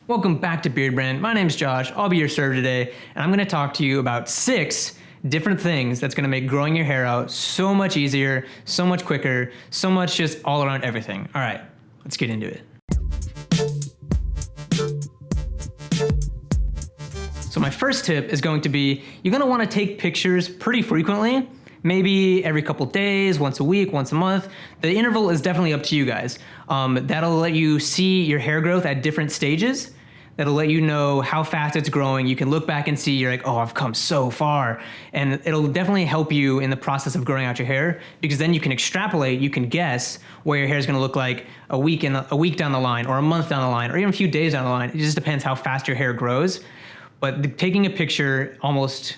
Welcome back to Beardbrand. My name's Josh. I'll be your server today, and I'm going to talk to you about 6 different things that's going to make growing your hair out so much easier, so much quicker, so much just all around everything. All right, let's get into it. So my first tip is going to be, you're going to want to take pictures pretty frequently, maybe every couple days, once a week, once a month. The interval is definitely up to you guys. That'll let you see your hair growth at different stages. That'll let you know how fast it's growing. You can look back and see, you're like, oh, I've come so far. And it'll definitely help you in the process of growing out your hair, because then you can extrapolate, you can guess what your hair is gonna look like a week down the line, or a month down the line, or even a few days down the line. It just depends how fast your hair grows. But taking a picture almost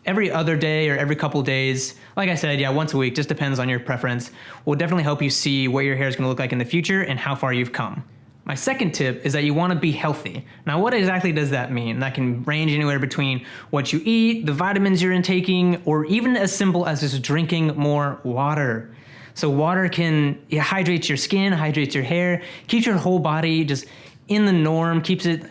every other day or every couple days, like I said, yeah, once a week, just depends on your preference, will definitely help you see what your hair is gonna look like in the future and how far you've come. My second tip is that you want to be healthy. Now, what exactly does that mean? That can range anywhere between what you eat, the vitamins you're intaking, or even as simple as just drinking more water. So water it hydrates your skin, hydrates your hair, keeps your whole body just in the norm, keeps it,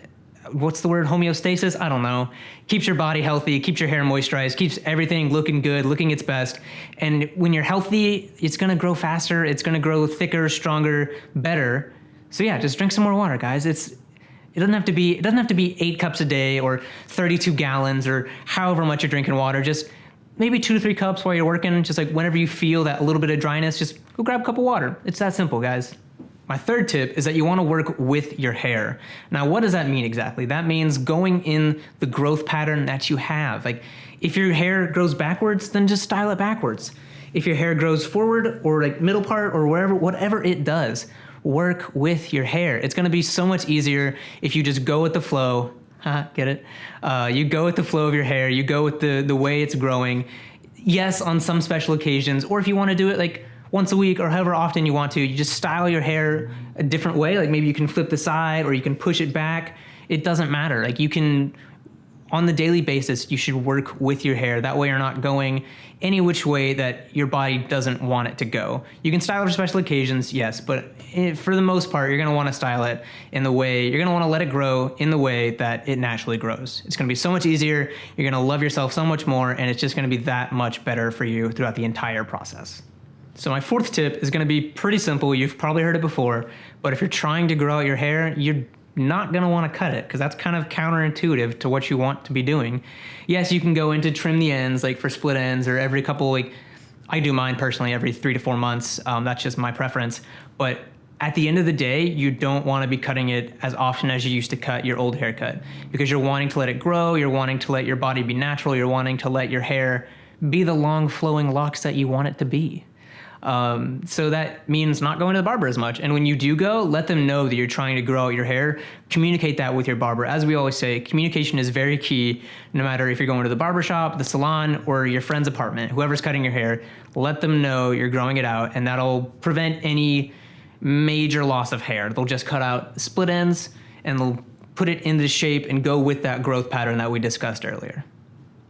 what's the word, homeostasis? I don't know. Keeps your body healthy, keeps your hair moisturized, keeps everything looking good, looking its best. And when you're healthy, it's gonna grow faster, it's gonna grow thicker, stronger, better. So yeah, just drink some more water, guys. It doesn't have to be 8 cups a day or 32 gallons or however much you're drinking water. Just maybe 2 to 3 cups while you're working. Just like whenever you feel that little bit of dryness, just go grab a cup of water. It's that simple, guys. My third tip is that you want to work with your hair. Now, what does that mean exactly? That means going in the growth pattern that you have. Like, if your hair grows backwards, then just style it backwards. If your hair grows forward or like middle part or whatever it does, work with your hair. It's gonna be so much easier if you just go with the flow. Get it? You go with the flow of your hair, you go with the way it's growing. Yes, on some special occasions, or if you wanna do it like once a week or however often you want to, you just style your hair a different way. Like maybe you can flip the side or you can push it back. It doesn't matter. Like you can, on the daily basis, you should work with your hair. That way you're not going any which way that your body doesn't want it to go. You can style it for special occasions, yes, but for the most part, you're gonna wanna style it in the way, you're gonna wanna let it grow in the way that it naturally grows. It's gonna be so much easier, you're gonna love yourself so much more, and it's just gonna be that much better for you throughout the entire process. So my fourth tip is gonna be pretty simple. You've probably heard it before, but if you're trying to grow out your hair, you're not gonna wanna cut it, because that's kind of counterintuitive to what you want to be doing. Yes, you can go into trim the ends, like for split ends, or every couple, like I do mine personally every 3 to 4 months. That's just my preference. But at the end of the day, you don't wanna be cutting it as often as you used to cut your old haircut, because you're wanting to let it grow, you're wanting to let your body be natural, you're wanting to let your hair be the long flowing locks that you want it to be. So that means not going to the barber as much. And when you do go, let them know that you're trying to grow out your hair. Communicate that with your barber. As we always say, communication is very key, no matter if you're going to the barber shop, the salon, or your friend's apartment, whoever's cutting your hair, let them know you're growing it out, and that'll prevent any major loss of hair. They'll just cut out split ends and they'll put it into shape and go with that growth pattern that we discussed earlier.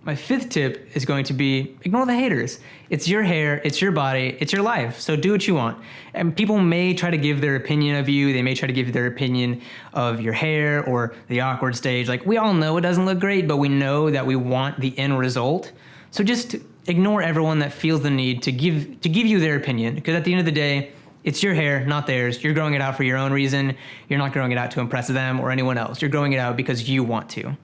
My fifth tip is going to be, ignore the haters. It's your hair, it's your body, it's your life, so do what you want. And people may try to give their opinion of you, they may try to give their opinion of your hair or the awkward stage. Like, we all know it doesn't look great, but we know that we want the end result. So just ignore everyone that feels the need to give you their opinion, because at the end of the day, it's your hair, not theirs. You're growing it out for your own reason. You're not growing it out to impress them or anyone else. You're growing it out because you want to.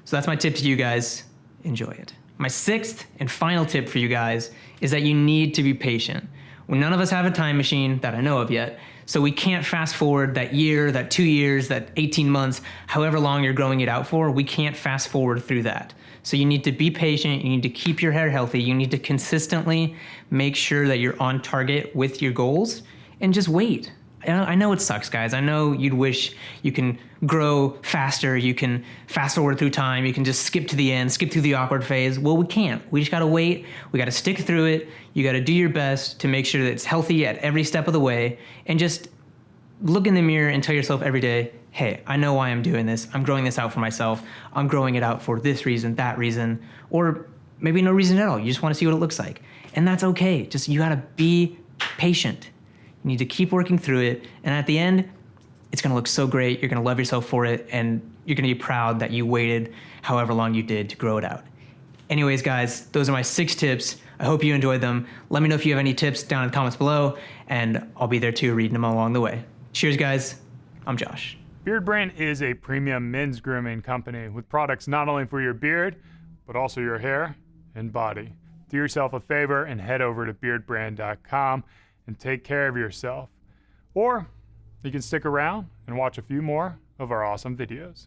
So that's my tip to you guys. Enjoy it. My sixth and final tip for you guys is that you need to be patient. Well, none of us have a time machine that I know of yet, so we can't fast forward that year, that 2 years, that 18 months, however long you're growing it out for. We can't fast forward through that. So you need to be patient, you need to keep your hair healthy, you need to consistently make sure that you're on target with your goals, and just wait. I know it sucks, guys. I know you'd wish you can grow faster, you can fast forward through time, you can just skip to the end, skip through the awkward phase. Well, we can't. We just gotta wait, we gotta stick through it, you gotta do your best to make sure that it's healthy at every step of the way, and just look in the mirror and tell yourself every day, hey, I know why I'm doing this, I'm growing this out for myself, I'm growing it out for this reason, that reason, or maybe no reason at all, you just wanna see what it looks like. And that's okay, just you gotta be patient. You need to keep working through it, and at the end, It's gonna look so great. You're gonna love yourself for it, and you're gonna be proud that you waited however long you did to grow it out. Anyways, guys, those are my 6 tips. I hope you enjoyed them. Let me know if you have any tips down in the comments below, and I'll be there too, reading them along the way. Cheers, guys. I'm Josh. Beardbrand is a premium men's grooming company with products not only for your beard, but also your hair and body. Do yourself a favor and head over to beardbrand.com and take care of yourself. Or you can stick around and watch a few more of our awesome videos.